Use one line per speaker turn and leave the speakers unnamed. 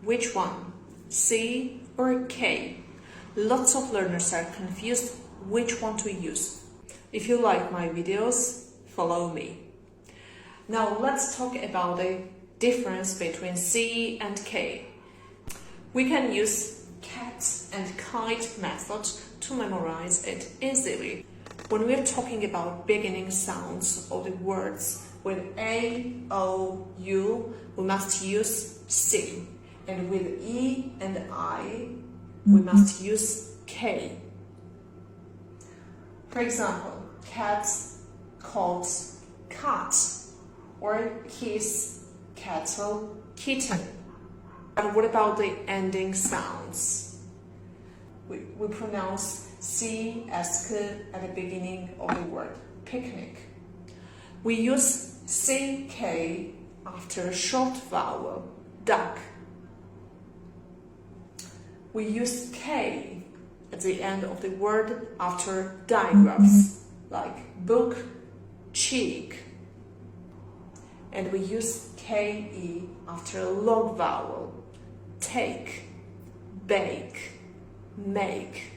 Which one? C or K? Lots of learners are confused which one to use. If you like my videos, follow me. Now let's talk about the difference between C and K. We can use cat and kite method to memorize it easily. When we're talking about beginning sounds of the words with A, O, U, we must use C. And with E and I, we must use K. For example, cat, coat, cat, or kiss, kettle, kitten. And what about the ending sounds? We pronounce C as K at the beginning of the word picnic. We use CK after a short vowel, duck. We use K at the end of the word after digraphs, like book, cheek. And we use KE after a long vowel, take, bake, make.